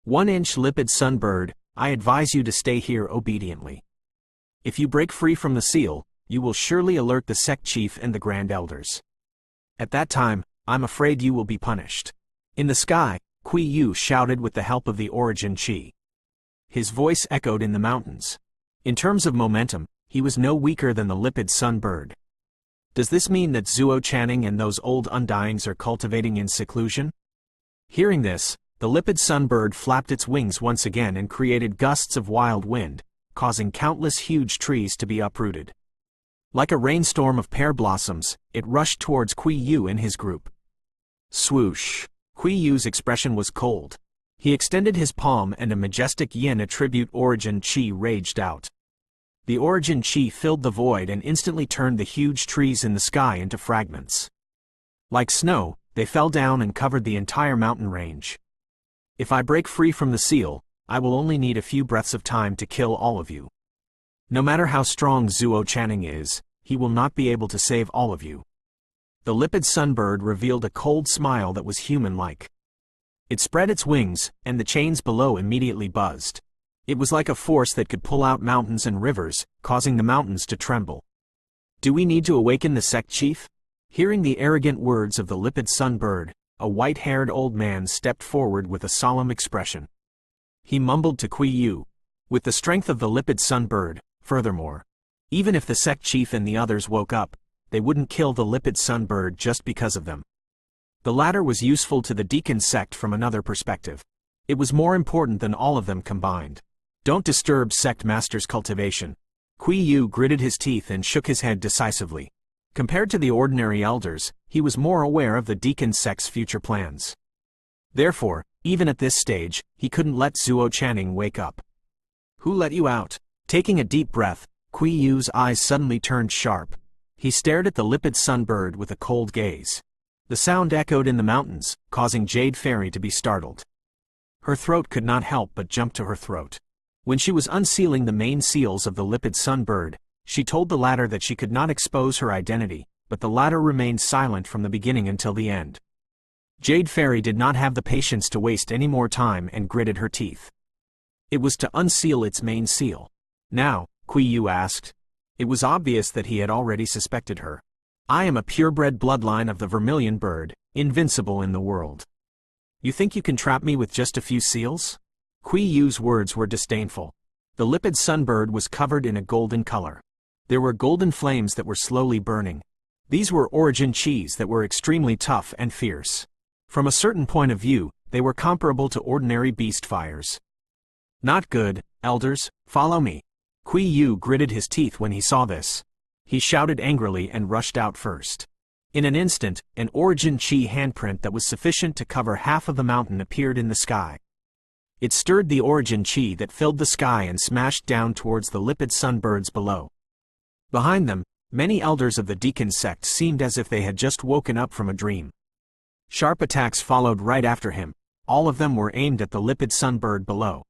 1-inch lipid sunbird, I advise you to stay here obediently. If you break free from the seal, you will surely alert the sect chief and the grand elders. At that time, I'm afraid you will be punished. In the sky, Kui Yu shouted with the help of the origin chi. His voice echoed in the mountains. In terms of momentum, he was no weaker than the lipid sunbird. Does this mean that Zuo Channing and those old undyings are cultivating in seclusion? Hearing this, the lipid sunbird flapped its wings once again and created gusts of wild wind, causing countless huge trees to be uprooted. Like a rainstorm of pear blossoms, it rushed towards Kui Yu and his group. Swoosh! Kui Yu's expression was cold. He extended his palm and a majestic yin attribute origin chi raged out. The origin chi filled the void and instantly turned the huge trees in the sky into fragments. Like snow, they fell down and covered the entire mountain range. If I break free from the seal, I will only need a few breaths of time to kill all of you. No matter how strong Zuo Channing is, he will not be able to save all of you. The lipid sunbird revealed a cold smile that was human-like. It spread its wings, and the chains below immediately buzzed. It was like a force that could pull out mountains and rivers, causing the mountains to tremble. Do we need to awaken the sect chief? Hearing the arrogant words of the lipid sunbird, a white-haired old man stepped forward with a solemn expression. He mumbled to Kui Yu. With the strength of the lipid sunbird, furthermore, even if the sect chief and the others woke up, they wouldn't kill the lipid sunbird just because of them. The latter was useful to the Deacon sect from another perspective. It was more important than all of them combined. Don't disturb sect master's cultivation. Kui Yu gritted his teeth and shook his head decisively. Compared to the ordinary elders, he was more aware of the Deacon sect's future plans. Therefore, even at this stage, he couldn't let Zuo Channing wake up. Who let you out? Taking a deep breath, Kui Yu's eyes suddenly turned sharp. He stared at the lipid sunbird with a cold gaze. The sound echoed in the mountains, causing Jade Fairy to be startled. Her throat could not help but jump to her throat. When she was unsealing the main seals of the lipid sunbird, she told the latter that she could not expose her identity, but the latter remained silent from the beginning until the end. Jade Fairy did not have the patience to waste any more time and gritted her teeth. It was to unseal its main seal. Now, Kui Yu asked. It was obvious that he had already suspected her. I am a purebred bloodline of the vermilion bird, invincible in the world. You think you can trap me with just a few seals? Kui Yu's words were disdainful. The lipid sunbird was covered in a golden color. There were golden flames that were slowly burning. These were origin chis that were extremely tough and fierce. From a certain point of view, they were comparable to ordinary beast fires. Not good, elders, follow me. Kui Yu gritted his teeth when he saw this. He shouted angrily and rushed out first. In an instant, an origin chi handprint that was sufficient to cover half of the mountain appeared in the sky. It stirred the origin chi that filled the sky and smashed down towards the lipid sunbirds below. Behind them, many elders of the Deacon sect seemed as if they had just woken up from a dream. Sharp attacks followed right after him. All of them were aimed at the lipid sunbird below.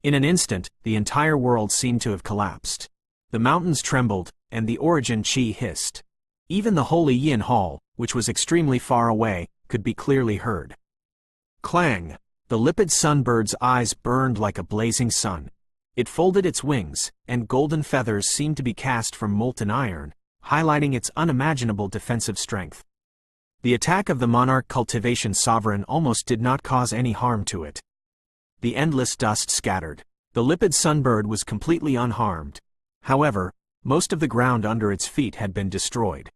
In an instant, the entire world seemed to have collapsed. The mountains trembled, and the origin chi hissed. Even the holy Yin Hall, which was extremely far away, could be clearly heard. Clang! The lipid sunbird's eyes burned like a blazing sun. It folded its wings, and golden feathers seemed to be cast from molten iron, highlighting its unimaginable defensive strength. The attack of the monarch cultivation sovereign almost did not cause any harm to it. The endless dust scattered. The lipid sunbird was completely unharmed. However, most of the ground under its feet had been destroyed.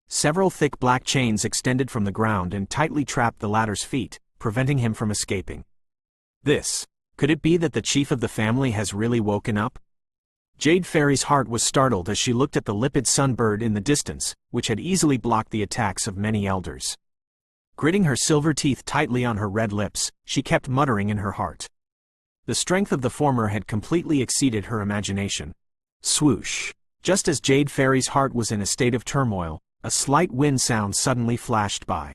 Several thick black chains extended from the ground and tightly trapped the latter's feet, preventing him from escaping. Could it be that the chief of the family has really woken up? Jade Fairy's heart was startled as she looked at the lipid sunbird in the distance, which had easily blocked the attacks of many elders. Gritting her silver teeth tightly on her red lips, she kept muttering in her heart. The strength of the former had completely exceeded her imagination. Swoosh! Just as Jade Fairy's heart was in a state of turmoil, a slight wind sound suddenly flashed by.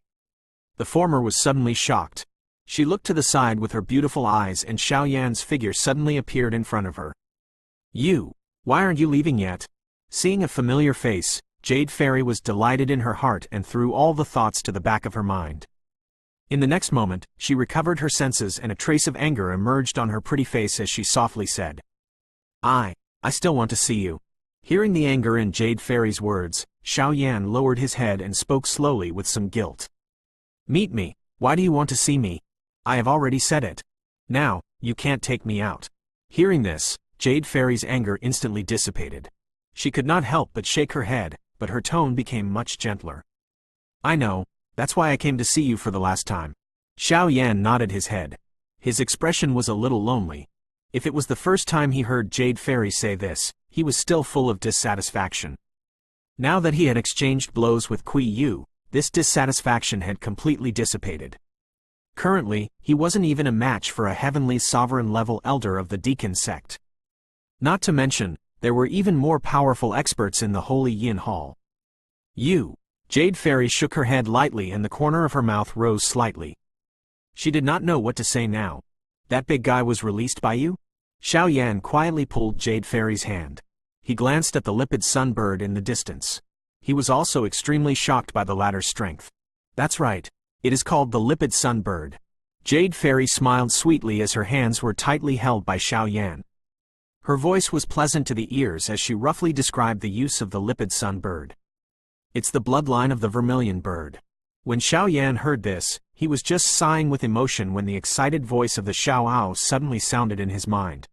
The former was suddenly shocked. She looked to the side with her beautiful eyes and Xiao Yan's figure suddenly appeared in front of her. Why aren't you leaving yet? Seeing a familiar face, Jade Fairy was delighted in her heart and threw all the thoughts to the back of her mind. In the next moment, she recovered her senses and a trace of anger emerged on her pretty face as she softly said, I still want to see you. Hearing the anger in Jade Fairy's words, Xiao Yan lowered his head and spoke slowly with some guilt. Meet me. Why do you want to see me? I have already said it. Now, you can't take me out. Hearing this, Jade Fairy's anger instantly dissipated. She could not help but shake her head, but her tone became much gentler. I know, that's why I came to see you for the last time. Xiao Yan nodded his head. His expression was a little lonely. If it was the first time he heard Jade Fairy say this, he was still full of dissatisfaction. Now that he had exchanged blows with Kui Yu, this dissatisfaction had completely dissipated. Currently, he wasn't even a match for a heavenly sovereign-level elder of the Deacon sect. Not to mention, there were even more powerful experts in the Holy Yin Hall. You. Jade Fairy shook her head lightly and the corner of her mouth rose slightly. She did not know what to say now. That big guy was released by you? Xiao Yan quietly pulled Jade Fairy's hand. He glanced at the lipid sunbird in the distance. He was also extremely shocked by the latter's strength. That's right. It is called the lipid sunbird. Jade Fairy smiled sweetly as her hands were tightly held by Xiao Yan. Her voice was pleasant to the ears as she roughly described the use of the lipid sunbird. It's the bloodline of the vermilion bird. When Xiao Yan heard this, he was just sighing with emotion when the excited voice of the Xiao Ao suddenly sounded in his mind.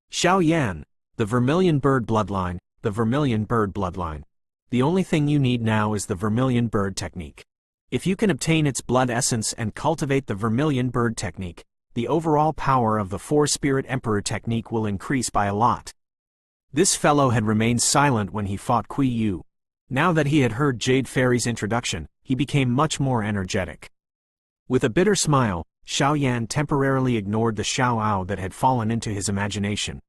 Xiao Yan, the vermilion bird bloodline, the vermilion bird bloodline. The only thing you need now is the vermilion bird technique. If you can obtain its blood essence and cultivate the vermilion bird technique, the overall power of the four-spirit emperor technique will increase by a lot. This fellow had remained silent when he fought Kui Yu. Now that he had heard Jade Fairy's introduction, he became much more energetic. With a bitter smile, Xiao Yan temporarily ignored the Xiao Ao that had fallen into his imagination.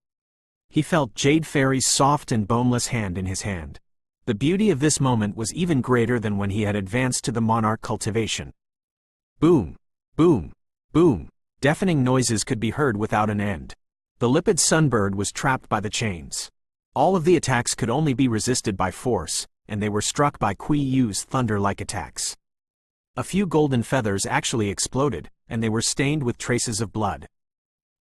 He felt Jade Fairy's soft and boneless hand in his hand. The beauty of this moment was even greater than when he had advanced to the monarch cultivation. Boom! Boom! Boom! Deafening noises could be heard without an end. The lipid sunbird was trapped by the chains. All of the attacks could only be resisted by force, and they were struck by Kui Yu's thunder-like attacks. A few golden feathers actually exploded, and they were stained with traces of blood.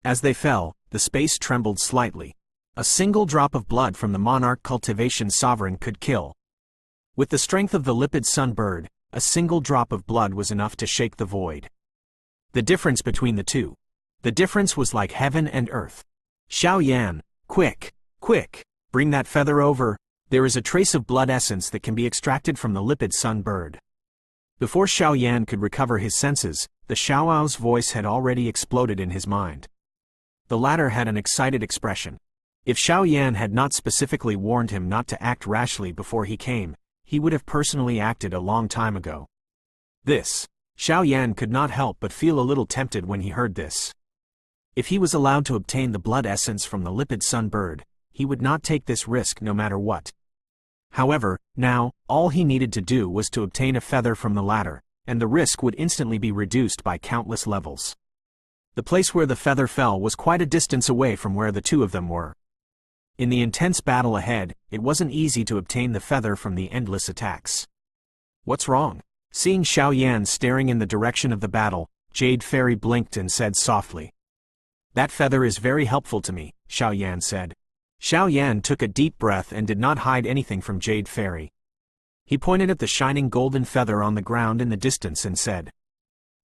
As they fell, the space trembled slightly. A single drop of blood from the monarch cultivation sovereign could kill. With the strength of the lipid sunbird, a single drop of blood was enough to shake the void. The difference between the two. The difference was like heaven and earth. Xiao Yan, quick, quick, bring that feather over. There is a trace of blood essence that can be extracted from the lipid sunbird. Before Xiao Yan could recover his senses, the Xiao Ao's voice had already exploded in his mind. The latter had an excited expression. If Xiao Yan had not specifically warned him not to act rashly before he came, he would have personally acted a long time ago. Xiao Yan could not help but feel a little tempted when he heard this. If he was allowed to obtain the blood essence from the lipid sunbird, he would not take this risk no matter what. However, now, all he needed to do was to obtain a feather from the latter, and the risk would instantly be reduced by countless levels. The place where the feather fell was quite a distance away from where the two of them were. In the intense battle ahead, it wasn't easy to obtain the feather from the endless attacks. What's wrong? Seeing Xiao Yan staring in the direction of the battle, Jade Fairy blinked and said softly. That feather is very helpful to me, Xiao Yan said. Xiao Yan took a deep breath and did not hide anything from Jade Fairy. He pointed at the shining golden feather on the ground in the distance and said,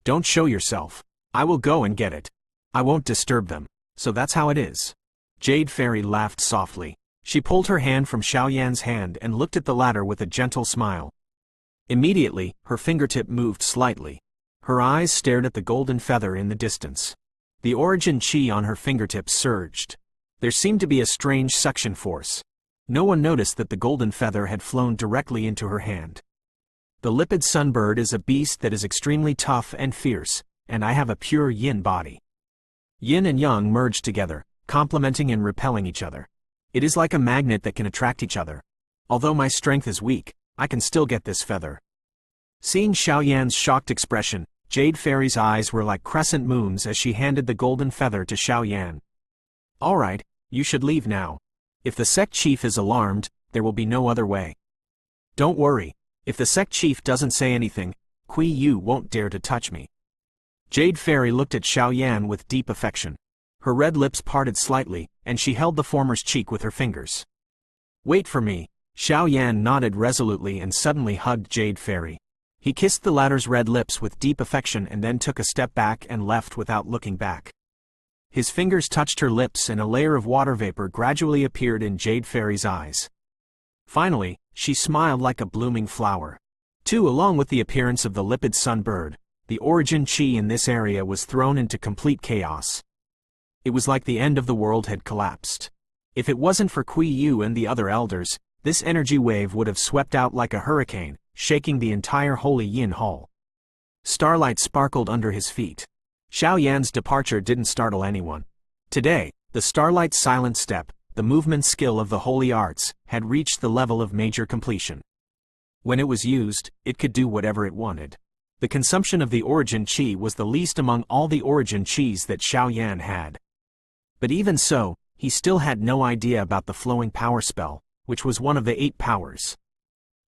Don't show yourself. I will go and get it. I won't disturb them. So that's how it is. Jade Fairy laughed softly. She pulled her hand from Xiao Yan's hand and looked at the latter with a gentle smile. Immediately, her fingertip moved slightly. Her eyes stared at the golden feather in the distance. The origin chi on her fingertips surged. There seemed to be a strange suction force. No one noticed that the golden feather had flown directly into her hand. The lipid sunbird is a beast that is extremely tough and fierce, and I have a pure yin body. Yin and yang merge together, complementing and repelling each other. It is like a magnet that can attract each other. Although my strength is weak, I can still get this feather. Seeing Xiao Yan's shocked expression, Jade Fairy's eyes were like crescent moons as she handed the golden feather to Xiao Yan. All right, you should leave now. If the sect chief is alarmed, there will be no other way. Don't worry, if the sect chief doesn't say anything, Kui Yu won't dare to touch me. Jade Fairy looked at Xiao Yan with deep affection. Her red lips parted slightly, and she held the former's cheek with her fingers. Wait for me. Xiao Yan nodded resolutely and suddenly hugged Jade Fairy. He kissed the latter's red lips with deep affection and then took a step back and left without looking back. His fingers touched her lips and a layer of water vapor gradually appeared in Jade Fairy's eyes. Finally, she smiled like a blooming flower. Too, along with the appearance of the lipid sunbird, the origin chi in this area was thrown into complete chaos. It was like the end of the world had collapsed. If it wasn't for Kui Yu and the other elders, this energy wave would have swept out like a hurricane, shaking the entire Holy Yin Hall. Starlight sparkled under his feet. Xiao Yan's departure didn't startle anyone. Today, the Starlight's silent step, the movement skill of the holy arts, had reached the level of major completion. When it was used, it could do whatever it wanted. The consumption of the origin chi was the least among all the origin chis that Xiao Yan had. But even so, he still had no idea about the flowing power spell, which was one of the 8 powers.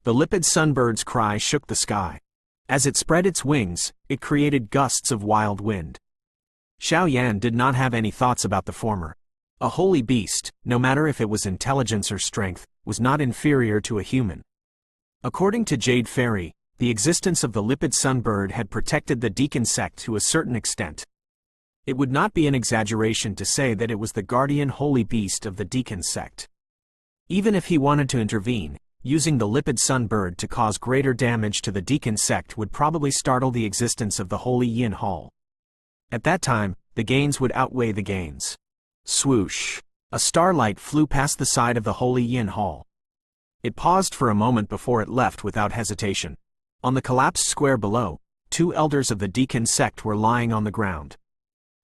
The lipid sunbird's cry shook the sky. As it spread its wings, it created gusts of wild wind. Xiao Yan did not have any thoughts about the former. A holy beast, no matter if it was intelligence or strength, was not inferior to a human. According to Jade Fairy, the existence of the lipid sunbird had protected the Deacon sect to a certain extent. It would not be an exaggeration to say that it was the guardian holy beast of the Deacon sect. Even if he wanted to intervene, using the lipid sunbird to cause greater damage to the Deacon sect would probably startle the existence of the Holy Yin Hall. At that time, the gains would outweigh the gains. Swoosh! A starlight flew past the side of the Holy Yin Hall. It paused for a moment before it left without hesitation. On the collapsed square below, 2 elders of the Deacon sect were lying on the ground.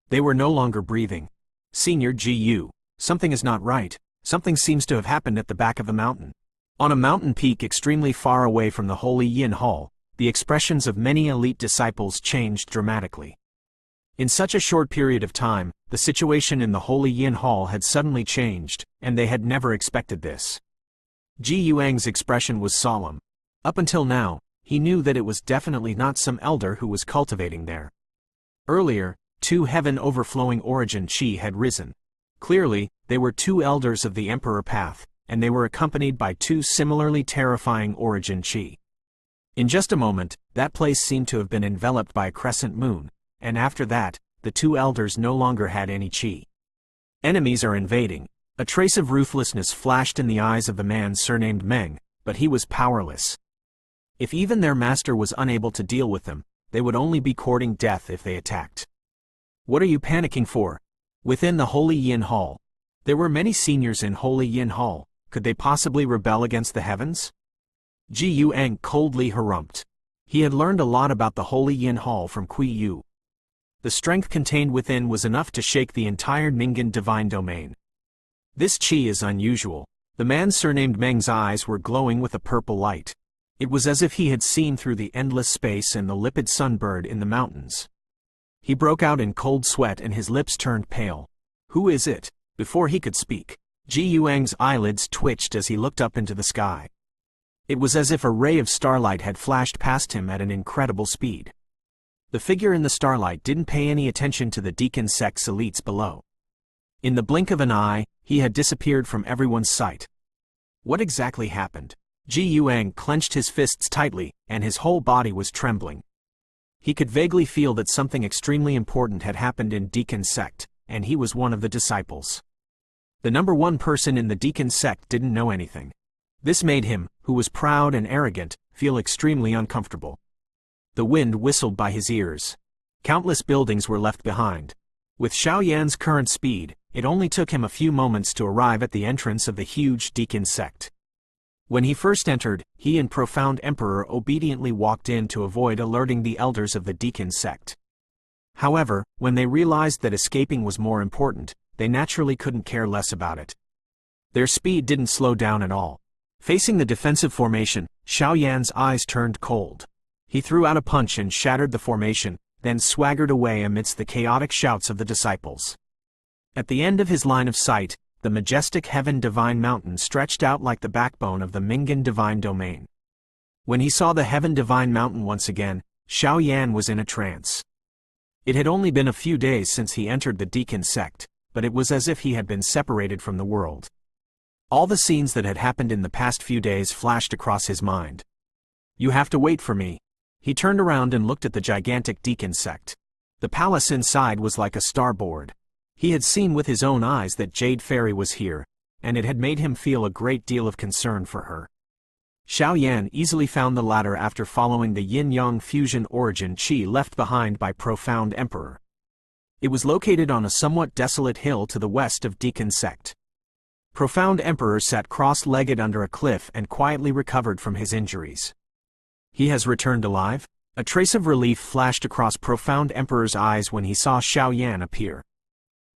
They were no longer breathing. Senior Gu, something is not right. Something seems to have happened at the back of the mountain. On a mountain peak extremely far away from the Holy Yin Hall, the expressions of many elite disciples changed dramatically. In such a short period of time, the situation in the Holy Yin Hall had suddenly changed, and they had never expected this. Ji Yuang's expression was solemn. Up until now, he knew that it was definitely not some elder who was cultivating there. Earlier, 2 heaven overflowing origin chi had risen. Clearly, they were 2 elders of the Emperor Path, and they were accompanied by 2 similarly terrifying origin chi. In just a moment, that place seemed to have been enveloped by a crescent moon, and after that, the 2 elders no longer had any chi. Enemies are invading. A trace of ruthlessness flashed in the eyes of the man surnamed Meng, but he was powerless. If even their master was unable to deal with them, they would only be courting death if they attacked. What are you panicking for? Within the Holy Yin Hall. There were many seniors in Holy Yin Hall. Could they possibly rebel against the heavens? Ji Yuang coldly harumphed. He had learned a lot about the Holy Yin Hall from Kui Yu. The strength contained within was enough to shake the entire Ningen divine domain. This chi is unusual. The man surnamed Meng's eyes were glowing with a purple light. It was as if he had seen through the endless space and the lipid sunbird in the mountains. He broke out in cold sweat and his lips turned pale. Who is it? Before he could speak, Ji Yuang's eyelids twitched as he looked up into the sky. It was as if a ray of starlight had flashed past him at an incredible speed. The figure in the starlight didn't pay any attention to the Deacon sect's elites below. In the blink of an eye, he had disappeared from everyone's sight. What exactly happened? Ji Yuang clenched his fists tightly, and his whole body was trembling. He could vaguely feel that something extremely important had happened in Deacon sect, and he was one of the disciples. The number 1 person in the Deacon sect didn't know anything. This made him, who was proud and arrogant, feel extremely uncomfortable. The wind whistled by his ears. Countless buildings were left behind. With Xiao Yan's current speed, it only took him a few moments to arrive at the entrance of the huge Deacon sect. When he first entered, he and Profound Emperor obediently walked in to avoid alerting the elders of the Deacon sect. However, when they realized that escaping was more important, they naturally couldn't care less about it. Their speed didn't slow down at all. Facing the defensive formation, Xiao Yan's eyes turned cold. He threw out a punch and shattered the formation, then swaggered away amidst the chaotic shouts of the disciples. At the end of his line of sight, the majestic Heaven Divine Mountain stretched out like the backbone of the Mingan Divine Domain. When he saw the Heaven Divine Mountain once again, Xiao Yan was in a trance. It had only been a few days since he entered the Deacon sect, but it was as if he had been separated from the world. All the scenes that had happened in the past few days flashed across his mind. You have to wait for me. He turned around and looked at the gigantic Deacon sect. The palace inside was like a starboard. He had seen with his own eyes that Jade Fairy was here, and it had made him feel a great deal of concern for her. Xiao Yan easily found the ladder after following the yin-yang fusion origin chi left behind by Profound Emperor. It was located on a somewhat desolate hill to the west of Deacon sect. Profound Emperor sat cross-legged under a cliff and quietly recovered from his injuries. He has returned alive? A trace of relief flashed across Profound Emperor's eyes when he saw Xiao Yan appear.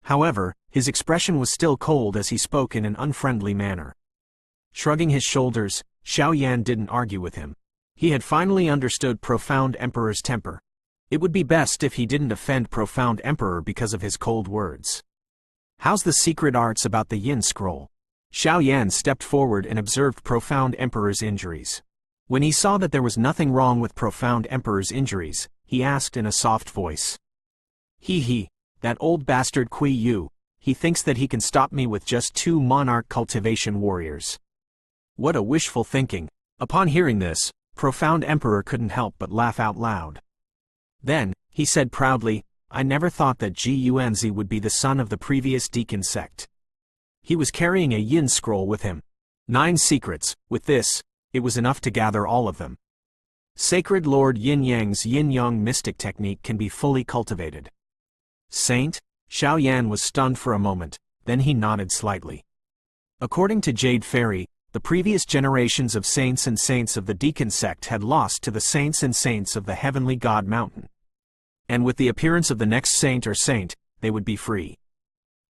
However, his expression was still cold as he spoke in an unfriendly manner. Shrugging his shoulders, Xiao Yan didn't argue with him. He had finally understood Profound Emperor's temper. It would be best if he didn't offend Profound Emperor because of his cold words. How's the secret arts about the Yin Scroll? Xiao Yan stepped forward and observed Profound Emperor's injuries. When he saw that there was nothing wrong with Profound Emperor's injuries, he asked in a soft voice. He, that old bastard Kui Yu, he thinks that he can stop me with just 2 monarch cultivation warriors. What a wishful thinking. Upon hearing this, Profound Emperor couldn't help but laugh out loud. Then, he said proudly, I never thought that Ji Yuanzi would be the son of the previous Deacon sect. He was carrying a Yin scroll with him. 9 secrets. With this, it was enough to gather all of them. Sacred Lord Yin Yang's yin-yang mystic technique can be fully cultivated. Saint? Xiao Yan was stunned for a moment, then he nodded slightly. According to Jade Fairy, the previous generations of saints and saints of the Deacon sect had lost to the saints and saints of the Heavenly God Mountain. And with the appearance of the next saint or saint, they would be free.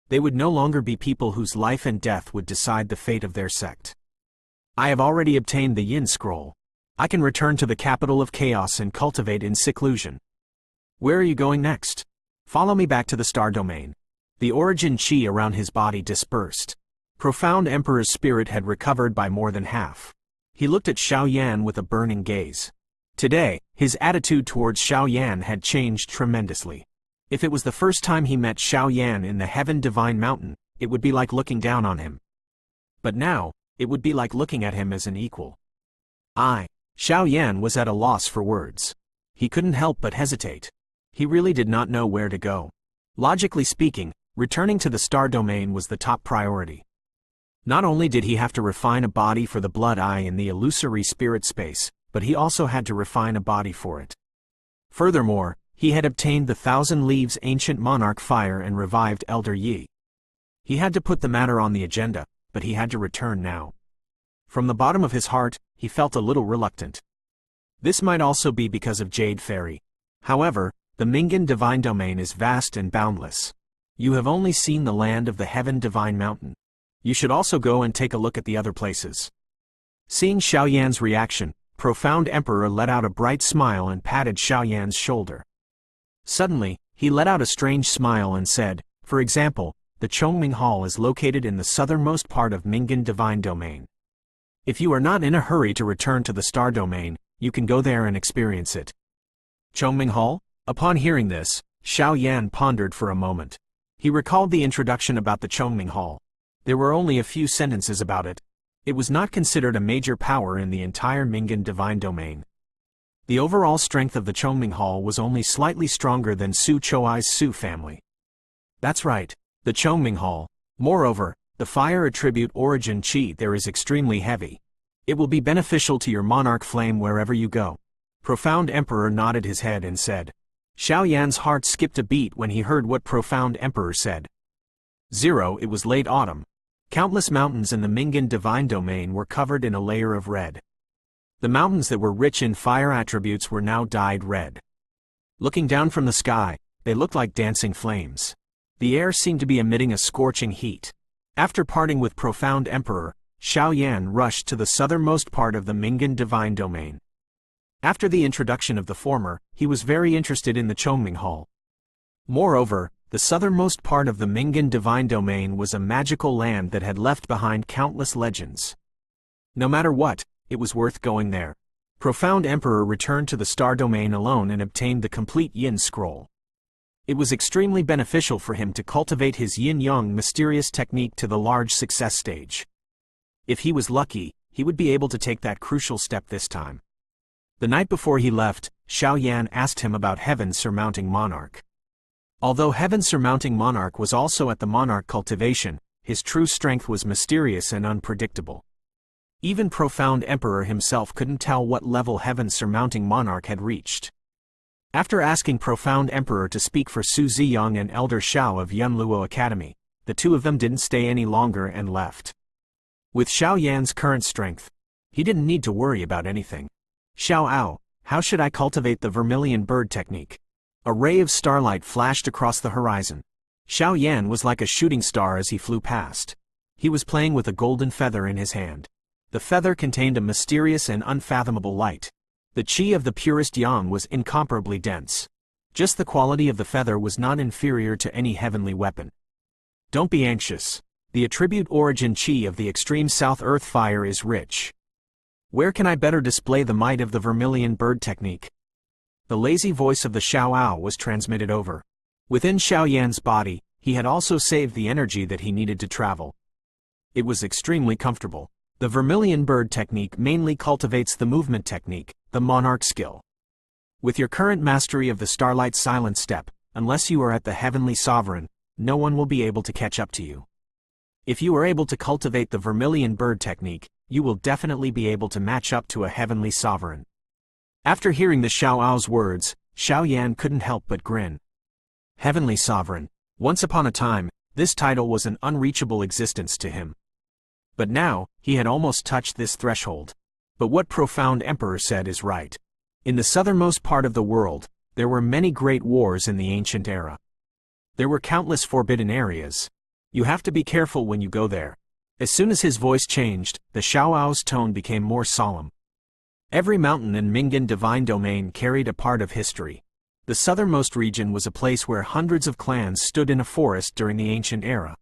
They would no longer be people whose life and death would decide the fate of their sect. I have already obtained the Yin Scroll. I can return to the capital of chaos and cultivate in seclusion. Where are you going next? Follow me back to the star domain. The origin chi around his body dispersed. Profound Emperor's spirit had recovered by more than half. He looked at Xiao Yan with a burning gaze. Today, his attitude towards Xiao Yan had changed tremendously. If it was the first time he met Xiao Yan in the Heaven Divine Mountain, it would be like looking down on him. But now, it would be like looking at him as an equal. Xiao Yan was at a loss for words. He couldn't help but hesitate. He really did not know where to go. Logically speaking, returning to the star domain was the top priority. Not only did he have to refine a body for the blood eye in the illusory spirit space, but he also had to refine a body for it. Furthermore, he had obtained the 1,000 Leaves Ancient Monarch Fire and revived Elder Yi. He had to put the matter on the agenda, but he had to return now. From the bottom of his heart, he felt a little reluctant. This might also be because of Jade Fairy. However, the Mingan Divine Domain is vast and boundless. You have only seen the land of the Heaven Divine Mountain. You should also go and take a look at the other places. Seeing Xiao Yan's reaction, Profound Emperor let out a bright smile and patted Xiao Yan's shoulder. Suddenly, he let out a strange smile and said, for example, the Chongming Hall is located in the southernmost part of Mingan Divine Domain. If you are not in a hurry to return to the star domain, you can go there and experience it. Chongming Hall? Upon hearing this, Xiao Yan pondered for a moment. He recalled the introduction about the Chongming Hall. There were only a few sentences about it. It was not considered a major power in the entire Mingan Divine Domain. The overall strength of the Chongming Hall was only slightly stronger than Su Chouai's Su family. That's right, the Chongming Hall. Moreover, the fire attribute origin chi there is extremely heavy. It will be beneficial to your monarch flame wherever you go. Profound Emperor nodded his head and said. Xiao Yan's heart skipped a beat when he heard what Profound Emperor said. It was late autumn. Countless mountains in the Mingan Divine Domain were covered in a layer of red. The mountains that were rich in fire attributes were now dyed red. Looking down from the sky, they looked like dancing flames. The air seemed to be emitting a scorching heat. After parting with Profound Emperor, Xiao Yan rushed to the southernmost part of the Mingan Divine Domain. After the introduction of the former, he was very interested in the Chongming Hall. Moreover, the southernmost part of the Mingan Divine Domain was a magical land that had left behind countless legends. No matter what, it was worth going there. Profound Emperor returned to the star domain alone and obtained the complete Yin Scroll. It was extremely beneficial for him to cultivate his yin-yang mysterious technique to the large success stage. If he was lucky, he would be able to take that crucial step this time. The night before he left, Xiao Yan asked him about Heaven's surmounting monarch. Although Heaven's surmounting monarch was also at the monarch cultivation, his true strength was mysterious and unpredictable. Even Profound Emperor himself couldn't tell what level Heaven's surmounting monarch had reached. After asking Profound Emperor to speak for Su Ziyang and Elder Xiao of Yunluo Academy, the two of them didn't stay any longer and left. With Xiao Yan's current strength, he didn't need to worry about anything. Xiao Ao, how should I cultivate the vermilion bird technique? A ray of starlight flashed across the horizon. Xiao Yan was like a shooting star as he flew past. He was playing with a golden feather in his hand. The feather contained a mysterious and unfathomable light. The qi of the purest yang was incomparably dense. Just the quality of the feather was not inferior to any heavenly weapon. Don't be anxious. The attribute origin qi of the extreme south earth fire is rich. Where can I better display the might of the vermilion bird technique? The lazy voice of the Xiao Ao was transmitted over. Within Xiao Yan's body, he had also saved the energy that he needed to travel. It was extremely comfortable. The vermilion bird technique mainly cultivates the movement technique, the monarch skill. With your current mastery of the starlight silent step, unless you are at the heavenly sovereign, no one will be able to catch up to you. If you are able to cultivate the vermilion bird technique, you will definitely be able to match up to a heavenly sovereign. After hearing the Xiao Ao's words, Xiao Yan couldn't help but grin. Heavenly sovereign. Once upon a time, this title was an unreachable existence to him. But now, he had almost touched this threshold. But what Profound Emperor said is right. In the southernmost part of the world, there were many great wars in the ancient era. There were countless forbidden areas. You have to be careful when you go there. As soon as his voice changed, the Xiao Ao's tone became more solemn. Every mountain in Mingan divine domain carried a part of history. The southernmost region was a place where hundreds of clans stood in a forest during the ancient era.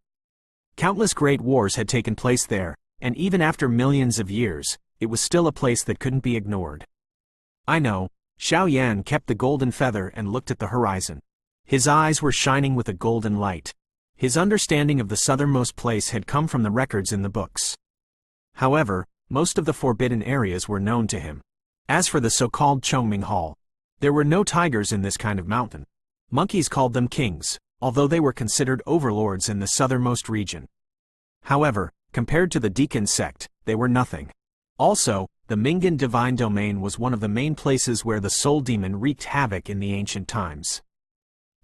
Countless great wars had taken place there, and even after millions of years, it was still a place that couldn't be ignored. I know. Xiao Yan kept the golden feather and looked at the horizon. His eyes were shining with a golden light. His understanding of the southernmost place had come from the records in the books. However, most of the forbidden areas were known to him. As for the so-called Chongming Hall, there were no tigers in this kind of mountain. Monkeys called them kings, although they were considered overlords in the southernmost region. However, compared to the Deacon sect, they were nothing. Also, the Mingan divine domain was one of the main places where the soul demon wreaked havoc in the ancient times.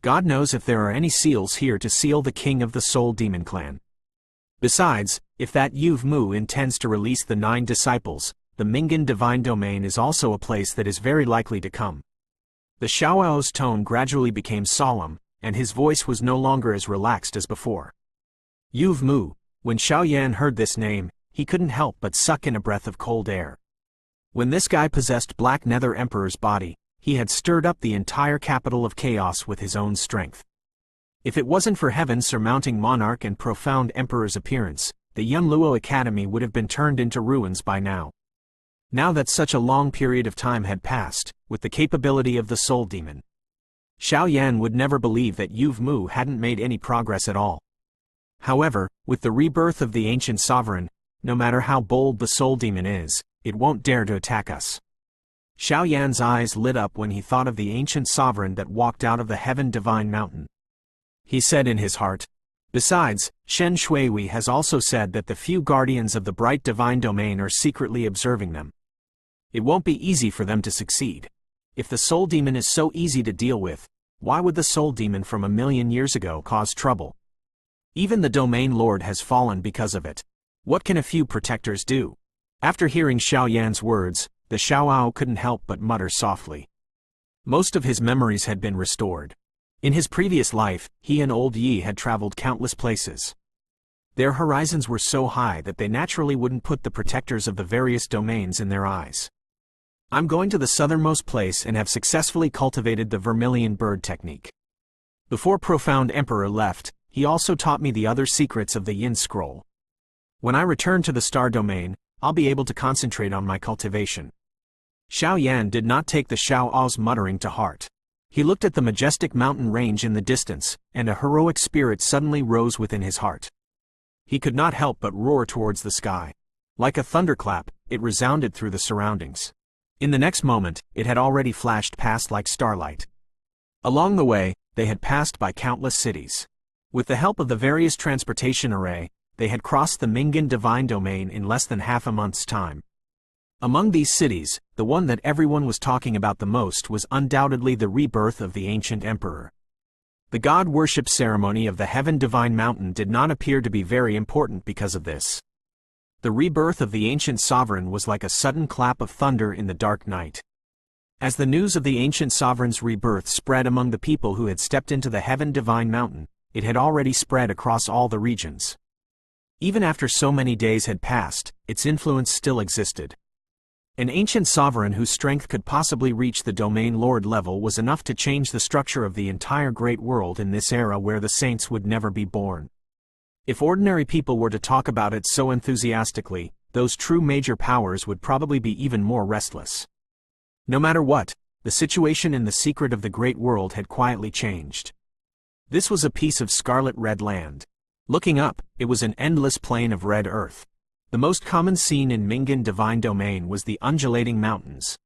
God knows if there are any seals here to seal the king of the soul demon clan. Besides, if that Yuv Mu intends to release the 9 disciples, the Mingan divine domain is also a place that is very likely to come. The Xiao Ao's tone gradually became solemn, and his voice was no longer as relaxed as before. Yuv Mu. When Xiao Yan heard this name, he couldn't help but suck in a breath of cold air. When this guy possessed Black Nether Emperor's body, he had stirred up the entire capital of chaos with his own strength. If it wasn't for Heaven's surmounting monarch and Profound Emperor's appearance, the Yunluo Academy would have been turned into ruins by now. Now that such a long period of time had passed, with the capability of the soul demon, Xiao Yan would never believe that Yuv Mu hadn't made any progress at all. However, with the rebirth of the ancient sovereign, no matter how bold the soul demon is, it won't dare to attack us. Xiao Yan's eyes lit up when he thought of the ancient sovereign that walked out of the Heaven Divine Mountain. He said in his heart. Besides, Shen Shuiwei has also said that the few guardians of the bright divine domain are secretly observing them. It won't be easy for them to succeed. If the soul demon is so easy to deal with, why would the soul demon from 1,000,000 years ago cause trouble? Even the domain lord has fallen because of it. What can a few protectors do? After hearing Xiao Yan's words, the Xiao Ao couldn't help but mutter softly. Most of his memories had been restored. In his previous life, he and Old Yi had traveled countless places. Their horizons were so high that they naturally wouldn't put the protectors of the various domains in their eyes. I'm going to the southernmost place and have successfully cultivated the vermilion bird technique. Before Profound Emperor left, he also taught me the other secrets of the Yin Scroll. When I return to the star domain, I'll be able to concentrate on my cultivation. Xiao Yan did not take the Xiao Ao's muttering to heart. He looked at the majestic mountain range in the distance, and a heroic spirit suddenly rose within his heart. He could not help but roar towards the sky. Like a thunderclap, it resounded through the surroundings. In the next moment, it had already flashed past like starlight. Along the way, they had passed by countless cities. With the help of the various transportation array, they had crossed the Mingan divine domain in less than half a month's time. Among these cities, the one that everyone was talking about the most was undoubtedly the rebirth of the ancient emperor. The god worship ceremony of the Heaven Divine Mountain did not appear to be very important because of this. The rebirth of the ancient sovereign was like a sudden clap of thunder in the dark night. As the news of the ancient sovereign's rebirth spread among the people who had stepped into the Heaven Divine Mountain, it had already spread across all the regions. Even after so many days had passed, its influence still existed. An ancient sovereign whose strength could possibly reach the domain lord level was enough to change the structure of the entire great world in this era where the saints would never be born. If ordinary people were to talk about it so enthusiastically, those true major powers would probably be even more restless. No matter what, the situation in the secret of the great world had quietly changed. This was a piece of scarlet-red land. Looking up, it was an endless plain of red earth. The most common scene in Mingan Divine Domain was the undulating mountains.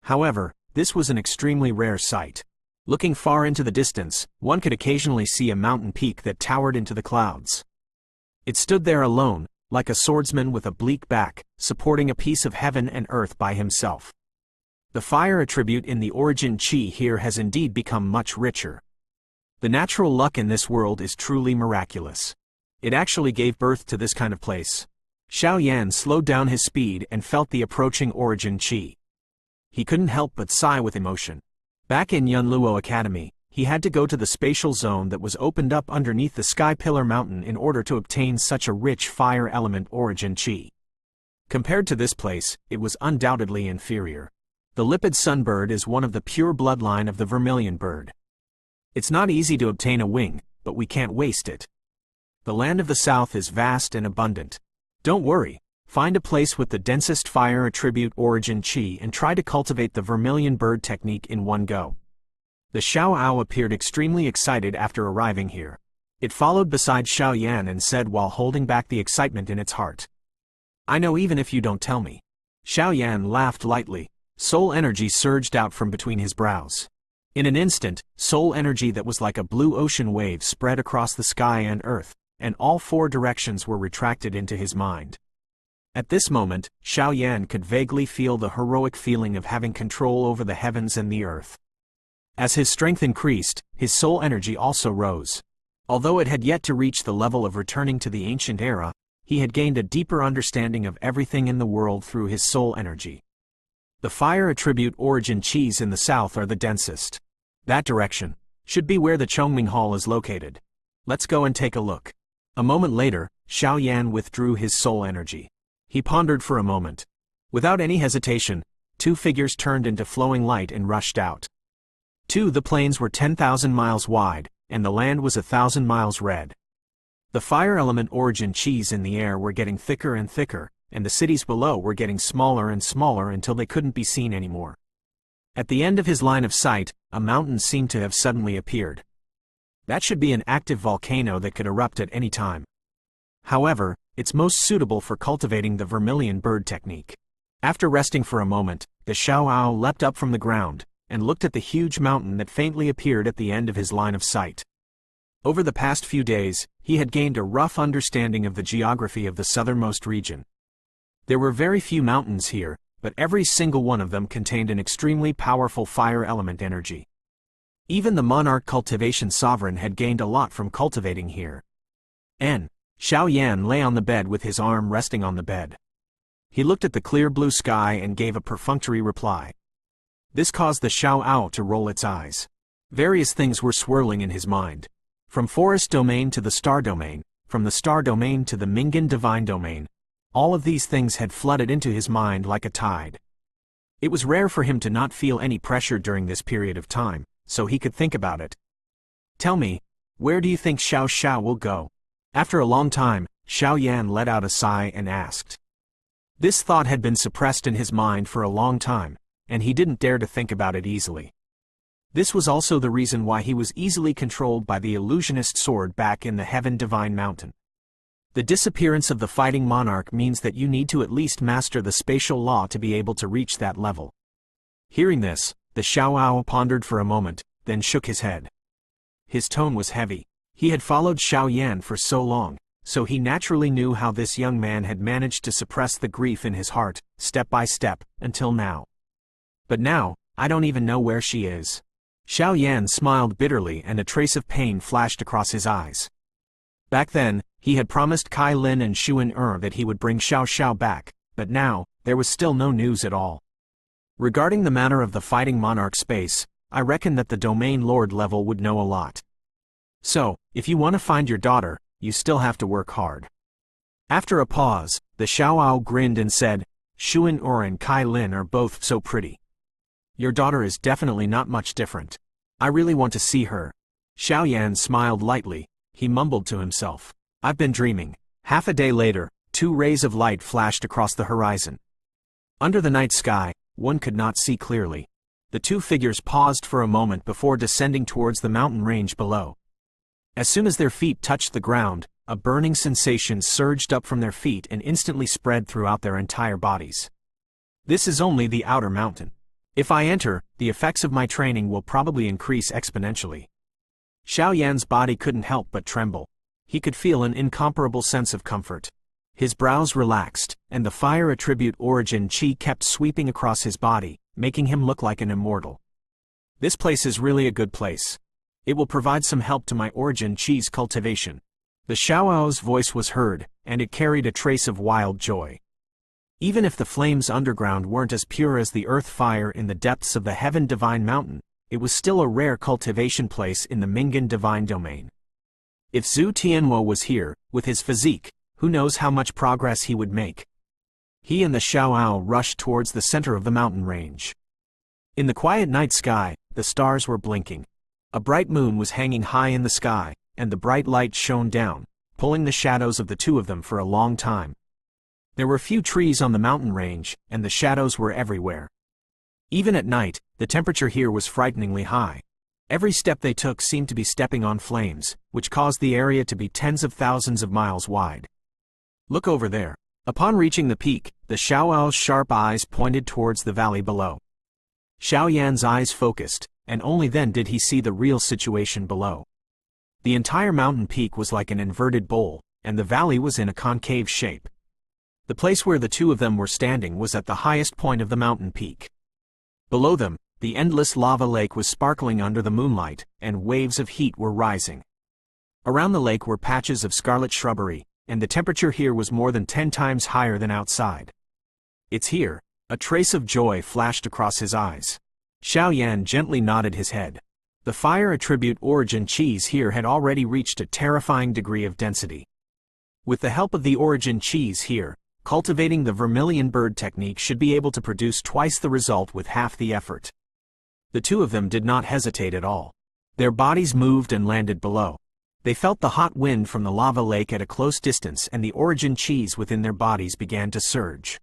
However, this was an extremely rare sight. Looking far into the distance, one could occasionally see a mountain peak that towered into the clouds. It stood there alone, like a swordsman with a bleak back, supporting a piece of heaven and earth by himself. The fire attribute in the origin chi here has indeed become much richer. The natural luck in this world is truly miraculous. It actually gave birth to this kind of place. Xiao Yan slowed down his speed and felt the approaching origin chi. He couldn't help but sigh with emotion. Back in Yunluo Academy, he had to go to the spatial zone that was opened up underneath the Sky Pillar Mountain in order to obtain such a rich fire element origin chi. Compared to this place, it was undoubtedly inferior. The Lipid Sunbird is one of the pure bloodline of the Vermilion Bird. It's not easy to obtain a wing, but we can't waste it. The land of the south is vast and abundant. Don't worry, find a place with the densest fire attribute origin chi and try to cultivate the Vermilion Bird technique in one go. The Xiao Ao appeared extremely excited after arriving here. It followed beside Xiao Yan and said while holding back the excitement in its heart. I know even if you don't tell me. Xiao Yan laughed lightly. Soul energy surged out from between his brows. In an instant, soul energy that was like a blue ocean wave spread across the sky and earth, and all four directions were retracted into his mind. At this moment, Xiao Yan could vaguely feel the heroic feeling of having control over the heavens and the earth. As his strength increased, his soul energy also rose. Although it had yet to reach the level of returning to the ancient era, he had gained a deeper understanding of everything in the world through his soul energy. The fire attribute origin chis in the south are the densest. That direction should be where the Chongming Hall is located. Let's go and take a look. A moment later, Xiao Yan withdrew his soul energy. He pondered for a moment. Without any hesitation, two figures turned into flowing light and rushed out. The plains were 10,000 miles wide, and the land was 1,000 miles red. The fire element origin chis in the air were getting thicker and thicker, and the cities below were getting smaller and smaller until they couldn't be seen anymore. At the end of his line of sight, a mountain seemed to have suddenly appeared. That should be an active volcano that could erupt at any time. However, it's most suitable for cultivating the Vermilion Bird technique. After resting for a moment, the Xiao Ao leapt up from the ground, and looked at the huge mountain that faintly appeared at the end of his line of sight. Over the past few days, he had gained a rough understanding of the geography of the southernmost region. There were very few mountains here, but every single one of them contained an extremely powerful fire element energy. Even the monarch cultivation sovereign had gained a lot from cultivating here. Xiao Yan lay on the bed with his arm resting on the bed. He looked at the clear blue sky and gave a perfunctory reply. This caused the Xiao Ao to roll its eyes. Various things were swirling in his mind. From forest domain to the star domain, from the star domain to the Mingan divine domain, all of these things had flooded into his mind like a tide. It was rare for him to not feel any pressure during this period of time, so he could think about it. Tell me, where do you think Xiao Xiao will go? After a long time, Xiao Yan let out a sigh and asked. This thought had been suppressed in his mind for a long time, and he didn't dare to think about it easily. This was also the reason why he was easily controlled by the illusionist sword back in the Heaven Divine Mountain. The disappearance of the fighting monarch means that you need to at least master the spatial law to be able to reach that level. Hearing this, the Xiaoao pondered for a moment, then shook his head. His tone was heavy. He had followed Xiao Yan for so long, so he naturally knew how this young man had managed to suppress the grief in his heart, step by step, until now. But now, I don't even know where she is. Xiao Yan smiled bitterly and a trace of pain flashed across his eyes. Back then, he had promised Kai Lin and Xuan that he would bring Xiao Xiao back, but now, there was still no news at all. Regarding the matter of the fighting monarch space, I reckon that the domain lord level would know a lot. So, if you want to find your daughter, you still have to work hard. After a pause, the Xiaoao grinned and said, Xuan and Kai Lin are both so pretty. Your daughter is definitely not much different. I really want to see her. Xiao Yan smiled lightly. He mumbled to himself. I've been dreaming. Half a day later, 2 rays of light flashed across the horizon. Under the night sky, one could not see clearly. The 2 figures paused for a moment before descending towards the mountain range below. As soon as their feet touched the ground, a burning sensation surged up from their feet and instantly spread throughout their entire bodies. This is only the outer mountain. If I enter, the effects of my training will probably increase exponentially. Xiao Yan's body couldn't help but tremble. He could feel an incomparable sense of comfort. His brows relaxed, and the fire attribute origin chi kept sweeping across his body, making him look like an immortal. This place is really a good place. It will provide some help to my origin chi's cultivation. The Xiaoao's voice was heard, and it carried a trace of wild joy. Even if the flames underground weren't as pure as the earth fire in the depths of the Heaven Divine Mountain, it was still a rare cultivation place in the Mingan Divine Domain. If Zhu Tianhuo was here, with his physique, who knows how much progress he would make. He and the Xiaoao rushed towards the center of the mountain range. In the quiet night sky, the stars were blinking. A bright moon was hanging high in the sky, and the bright light shone down, pulling the shadows of the 2 of them for a long time. There were few trees on the mountain range, and the shadows were everywhere. Even at night, the temperature here was frighteningly high. Every step they took seemed to be stepping on flames, which caused the area to be tens of thousands of miles wide. Look over there. Upon reaching the peak, the Xiaoao's sharp eyes pointed towards the valley below. Xiao Yan's eyes focused, and only then did he see the real situation below. The entire mountain peak was like an inverted bowl, and the valley was in a concave shape. The place where the 2 of them were standing was at the highest point of the mountain peak. Below them, the endless lava lake was sparkling under the moonlight, and waves of heat were rising. Around the lake were patches of scarlet shrubbery, and the temperature here was more than 10 times higher than outside. It's here. A trace of joy flashed across his eyes. Xiao Yan gently nodded his head. The fire attribute origin chis here had already reached a terrifying degree of density. With the help of the origin chis here, cultivating the vermilion bird technique should be able to produce twice the result with half the effort. The 2 of them did not hesitate at all. Their bodies moved and landed below. They felt the hot wind from the lava lake at a close distance, and the origin chis within their bodies began to surge.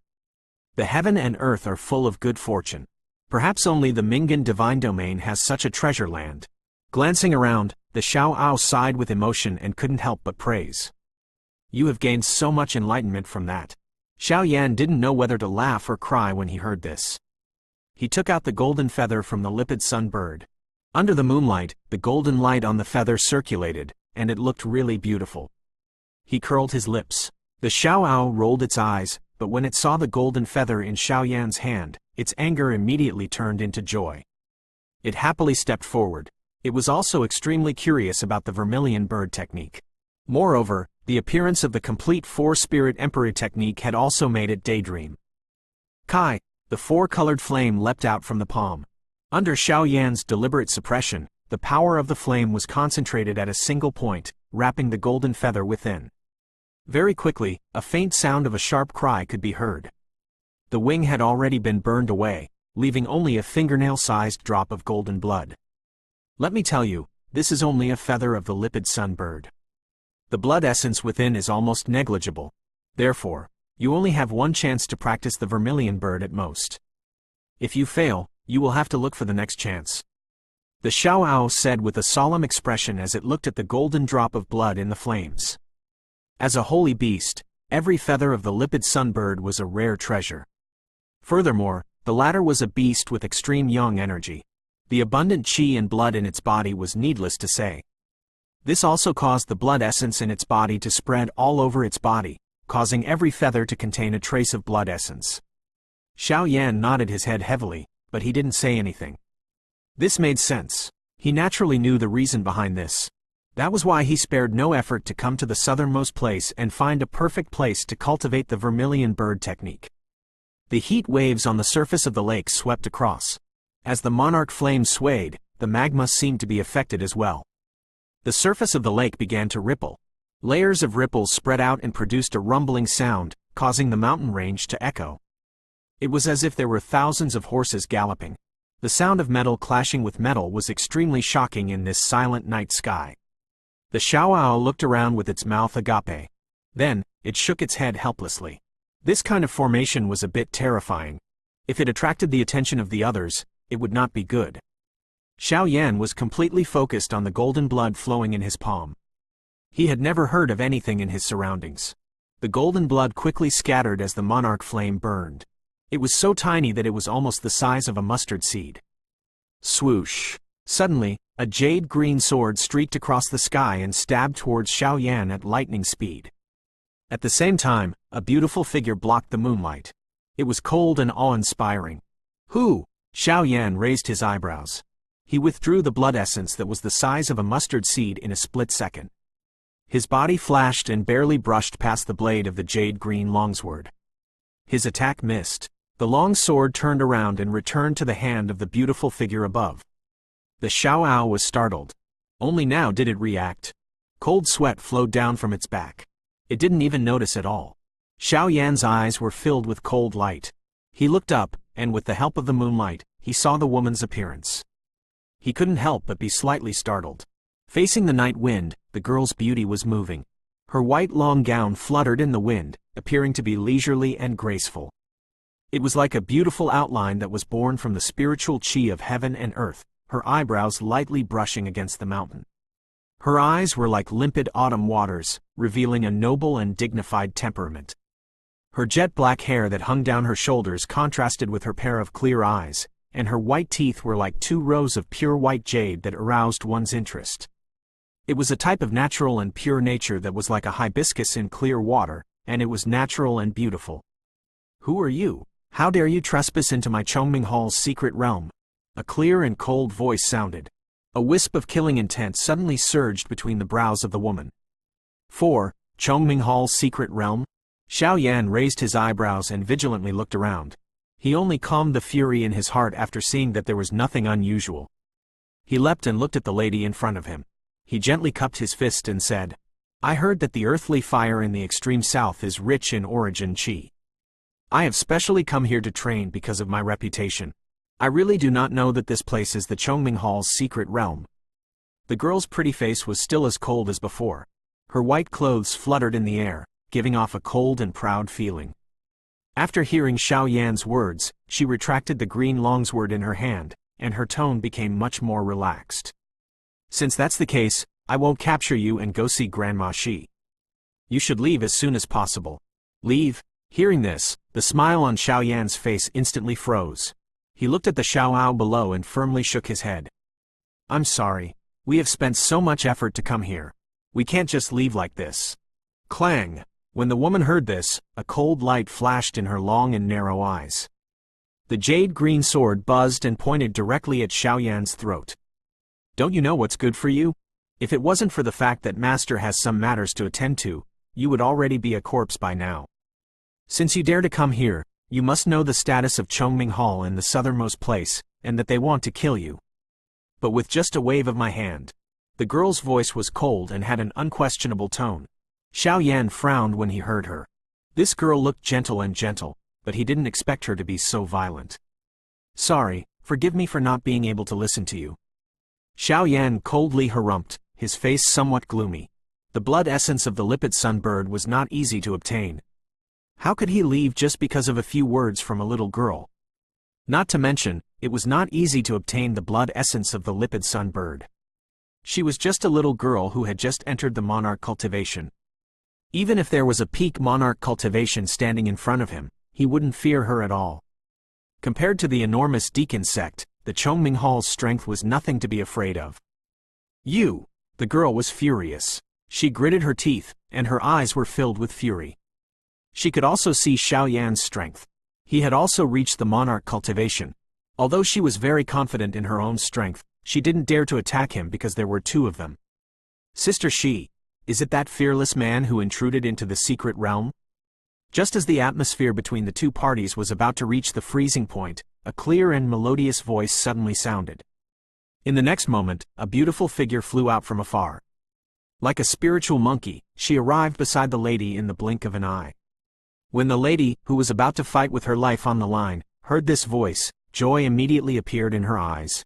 The heaven and earth are full of good fortune. Perhaps only the Mingan Divine Domain has such a treasure land. Glancing around, the Xiaoao sighed with emotion and couldn't help but praise. You have gained so much enlightenment from that. Xiao Yan didn't know whether to laugh or cry when he heard this. He took out the golden feather from the lipid sun bird. Under the moonlight, the golden light on the feather circulated, and it looked really beautiful. He curled his lips. The Xiaoao rolled its eyes, but when it saw the golden feather in Xiao Yan's hand, its anger immediately turned into joy. It happily stepped forward. It was also extremely curious about the vermilion bird technique. Moreover, the appearance of the complete 4-spirit emperor technique had also made it daydream. Kai, the 4-colored flame leapt out from the palm. Under Xiao Yan's deliberate suppression, the power of the flame was concentrated at a single point, wrapping the golden feather within. Very quickly, a faint sound of a sharp cry could be heard. The wing had already been burned away, leaving only a fingernail-sized drop of golden blood. Let me tell you, this is only a feather of the lipid sun bird. The blood essence within is almost negligible. Therefore, you only have 1 chance to practice the vermilion bird at most. If you fail, you will have to look for the next chance. The Xiaoao said with a solemn expression as it looked at the golden drop of blood in the flames. As a holy beast, every feather of the lipid sunbird was a rare treasure. Furthermore, the latter was a beast with extreme yang energy. The abundant qi and blood in its body was needless to say. This also caused the blood essence in its body to spread all over its body, causing every feather to contain a trace of blood essence. Xiao Yan nodded his head heavily, but he didn't say anything. This made sense. He naturally knew the reason behind this. That was why he spared no effort to come to the southernmost place and find a perfect place to cultivate the vermilion bird technique. The heat waves on the surface of the lake swept across. As the monarch flame swayed, the magma seemed to be affected as well. The surface of the lake began to ripple. Layers of ripples spread out and produced a rumbling sound, causing the mountain range to echo. It was as if there were thousands of horses galloping. The sound of metal clashing with metal was extremely shocking in this silent night sky. The Xiaoao looked around with its mouth agape. Then, it shook its head helplessly. This kind of formation was a bit terrifying. If it attracted the attention of the others, it would not be good. Xiao Yan was completely focused on the golden blood flowing in his palm. He had never heard of anything in his surroundings. The golden blood quickly scattered as the monarch flame burned. It was so tiny that it was almost the size of a mustard seed. Swoosh! Suddenly, a jade-green sword streaked across the sky and stabbed towards Xiao Yan at lightning speed. At the same time, a beautiful figure blocked the moonlight. It was cold and awe-inspiring. Who? Xiao Yan raised his eyebrows. He withdrew the blood essence that was the size of a mustard seed in a split second. His body flashed and barely brushed past the blade of the jade-green longsword. His attack missed. The long sword turned around and returned to the hand of the beautiful figure above. The Xiaoao was startled. Only now did it react. Cold sweat flowed down from its back. It didn't even notice at all. Xiao Yan's eyes were filled with cold light. He looked up, and with the help of the moonlight, he saw the woman's appearance. He couldn't help but be slightly startled. Facing the night wind, the girl's beauty was moving. Her white long gown fluttered in the wind, appearing to be leisurely and graceful. It was like a beautiful outline that was born from the spiritual qi of heaven and earth, her eyebrows lightly brushing against the mountain. Her eyes were like limpid autumn waters, revealing a noble and dignified temperament. Her jet-black hair that hung down her shoulders contrasted with her pair of clear eyes, and her white teeth were like 2 rows of pure white jade that aroused one's interest. It was a type of natural and pure nature that was like a hibiscus in clear water, and it was natural and beautiful. Who are you? How dare you trespass into my Chongming Hall's secret realm? A clear and cold voice sounded. A wisp of killing intent suddenly surged between the brows of the woman. 4. Chongming Hall's secret realm? Xiao Yan raised his eyebrows and vigilantly looked around. He only calmed the fury in his heart after seeing that there was nothing unusual. He leapt and looked at the lady in front of him. He gently cupped his fist and said, I heard that the earthly fire in the extreme south is rich in origin qi. I have specially come here to train because of my reputation. I really do not know that this place is the Chongming Hall's secret realm. The girl's pretty face was still as cold as before. Her white clothes fluttered in the air, giving off a cold and proud feeling. After hearing Xiao Yan's words, she retracted the green longsword in her hand, and her tone became much more relaxed. Since that's the case, I won't capture you and go see Grandma Shi. You should leave as soon as possible. Leave? Hearing this, the smile on Xiao Yan's face instantly froze. He looked at the Xiaoao below and firmly shook his head. I'm sorry. We have spent so much effort to come here. We can't just leave like this. Clang! When the woman heard this, a cold light flashed in her long and narrow eyes. The jade-green sword buzzed and pointed directly at Xiao Yan's throat. Don't you know what's good for you? If it wasn't for the fact that Master has some matters to attend to, you would already be a corpse by now. Since you dare to come here, you must know the status of Chongming Hall in the southernmost place, and that they want to kill you. But with just a wave of my hand. The girl's voice was cold and had an unquestionable tone. Xiao Yan frowned when he heard her. This girl looked gentle, but he didn't expect her to be so violent. Sorry, forgive me for not being able to listen to you. Xiao Yan coldly harumphed, his face somewhat gloomy. The blood essence of the lipid sunbird was not easy to obtain. How could he leave just because of a few words from a little girl? Not to mention, it was not easy to obtain the blood essence of the lipid sun bird. She was just a little girl who had just entered the monarch cultivation. Even if there was a peak monarch cultivation standing in front of him, he wouldn't fear her at all. Compared to the enormous deacon sect, the Chongming Hall's strength was nothing to be afraid of. You! The girl was furious. She gritted her teeth, and her eyes were filled with fury. She could also see Xiao Yan's strength. He had also reached the monarch cultivation. Although she was very confident in her own strength, she didn't dare to attack him because there were two of them. Sister Shi, is it that fearless man who intruded into the secret realm? Just as the atmosphere between the two parties was about to reach the freezing point, a clear and melodious voice suddenly sounded. In the next moment, a beautiful figure flew out from afar. Like a spiritual monkey, she arrived beside the lady in the blink of an eye. When the lady, who was about to fight with her life on the line, heard this voice, joy immediately appeared in her eyes.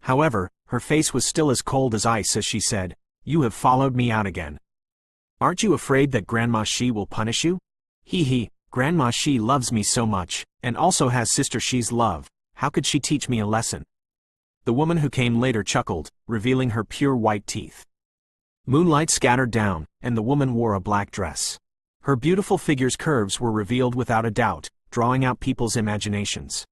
However, her face was still as cold as ice as she said, "You have followed me out again. Aren't you afraid that Grandma Shi will punish you? Hee, Grandma Shi loves me so much, and also has Sister Shi's love. How could she teach me a lesson?" The woman who came later chuckled, revealing her pure white teeth. Moonlight scattered down, and the woman wore a black dress. Her beautiful figure's curves were revealed without a doubt, drawing out people's imaginations.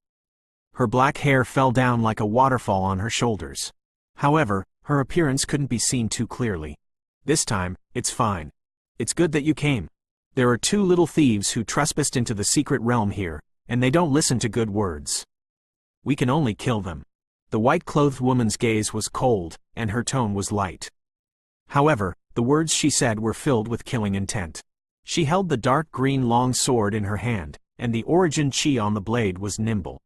Her black hair fell down like a waterfall on her shoulders. However, her appearance couldn't be seen too clearly. This time, it's fine. It's good that you came. There are two little thieves who trespassed into the secret realm here, and they don't listen to good words. We can only kill them. The white-clothed woman's gaze was cold, and her tone was light. However, the words she said were filled with killing intent. She held the dark green long sword in her hand, and the origin chi on the blade was nimble.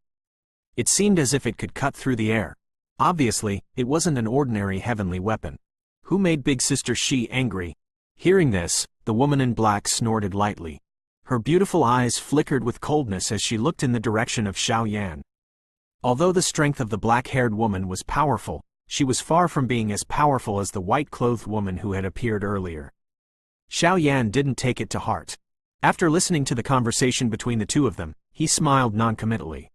It seemed as if it could cut through the air. Obviously, it wasn't an ordinary heavenly weapon. Who made Big Sister Shi angry? Hearing this, the woman in black snorted lightly. Her beautiful eyes flickered with coldness as she looked in the direction of Xiao Yan. Although the strength of the black-haired woman was powerful, she was far from being as powerful as the white-clothed woman who had appeared earlier. Xiao Yan didn't take it to heart. After listening to the conversation between the two of them, he smiled noncommittally.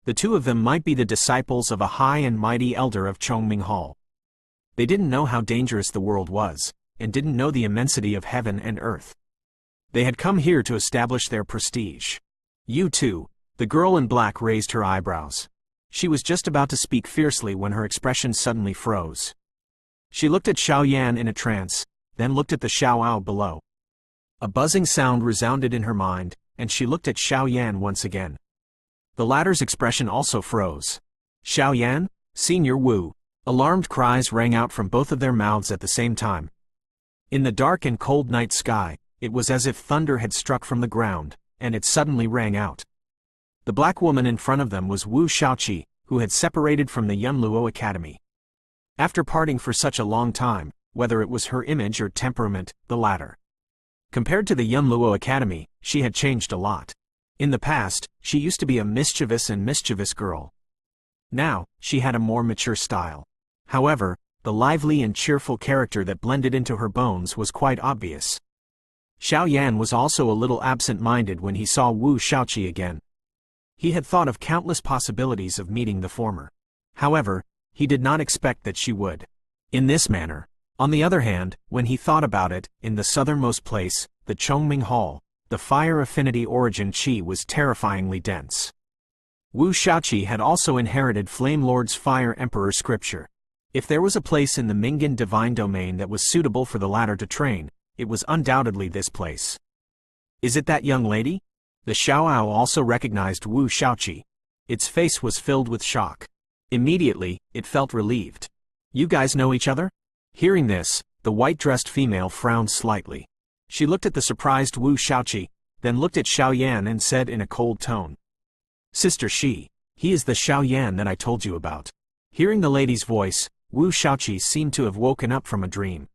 The two of them might be the disciples of a high and mighty elder of Chongming Hall. They didn't know how dangerous the world was, and didn't know the immensity of heaven and earth. They had come here to establish their prestige. You too. The girl in black raised her eyebrows. She was just about to speak fiercely when her expression suddenly froze. She looked at Xiao Yan in a trance, then looked at the Xiaoao below. A buzzing sound resounded in her mind, and she looked at Xiao Yan once again. The latter's expression also froze. Xiao Yan? Senior Wu. Alarmed cries rang out from both of their mouths at the same time. In the dark and cold night sky, it was as if thunder had struck from the ground, and it suddenly rang out. The black woman in front of them was Wu Shaoqi, who had separated from the Yunluo Academy. After parting for such a long time, whether it was her image or temperament, the latter. Compared to the Yunluo Academy, she had changed a lot. In the past, she used to be a mischievous girl. Now, she had a more mature style. However, the lively and cheerful character that blended into her bones was quite obvious. Xiao Yan was also a little absent-minded when he saw Wu Shaoqi again. He had thought of countless possibilities of meeting the former. However, he did not expect that she would. In this manner. On the other hand, when he thought about it, in the southernmost place, the Chongming Hall, the fire affinity origin chi was terrifyingly dense. Wu Shaoqi had also inherited Flame Lord's Fire Emperor scripture. If there was a place in the Mingan divine domain that was suitable for the latter to train, it was undoubtedly this place. Is it that young lady? The Xiaoao also recognized Wu Shaoqi. Its face was filled with shock. Immediately, it felt relieved. You guys know each other? Hearing this, the white-dressed female frowned slightly. She looked at the surprised Wu Shaoqi, then looked at Xiao Yan and said in a cold tone, "Sister Shi, he is the Xiao Yan that I told you about." Hearing the lady's voice, Wu Shaoqi seemed to have woken up from a dream.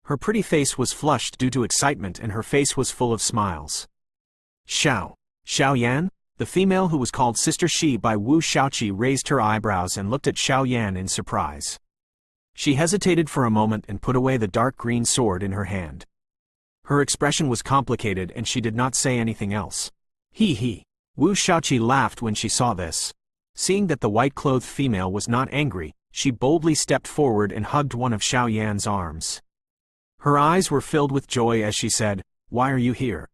Her pretty face was flushed due to excitement and her face was full of smiles. Xiao Yan? The female who was called Sister Shi by Wu Shaoqi raised her eyebrows and looked at Xiao Yan in surprise. She hesitated for a moment and put away the dark green sword in her hand. Her expression was complicated and she did not say anything else. He. Wu Shaoqi laughed when she saw this. Seeing that the white-clothed female was not angry, she boldly stepped forward and hugged one of Xiao Yan's arms. Her eyes were filled with joy as she said, "Why are you here?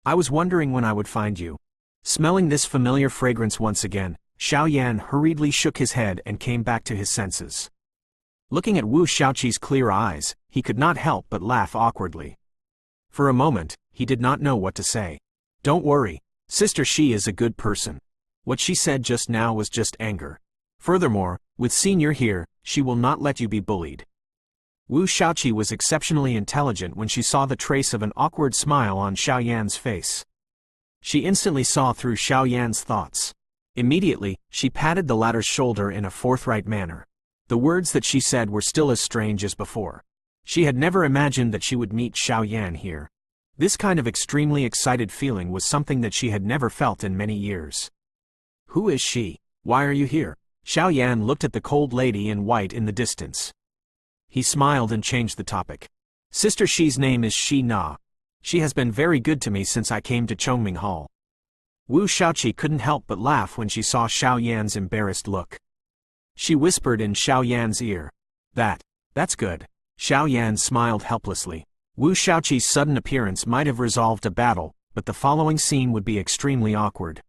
I was wondering when I would find you." Smelling this familiar fragrance once again, Xiao Yan hurriedly shook his head and came back to his senses. Looking at Wu Shaoqi's clear eyes, he could not help but laugh awkwardly. For a moment, he did not know what to say. "Don't worry, Sister Shi is a good person. What she said just now was just anger. Furthermore, with Senior here, she will not let you be bullied." Wu Shaoqi was exceptionally intelligent when she saw the trace of an awkward smile on Xiao Yan's face. She instantly saw through Xiao Yan's thoughts. Immediately, she patted the latter's shoulder in a forthright manner. The words that she said were still as strange as before. She had never imagined that she would meet Xiao Yan here. This kind of extremely excited feeling was something that she had never felt in many years. "Who is she? Why are you here?" Xiao Yan looked at the cold lady in white in the distance. He smiled and changed the topic. "Sister Shi's name is Shi Na. She has been very good to me since I came to Chongming Hall." Wu Shaoqi couldn't help but laugh when she saw Xiao Yan's embarrassed look. She whispered in Xiao Yan's ear, That's good." Xiao Yan smiled helplessly. Wu Shaoqi's sudden appearance might have resolved a battle, but the following scene would be extremely awkward.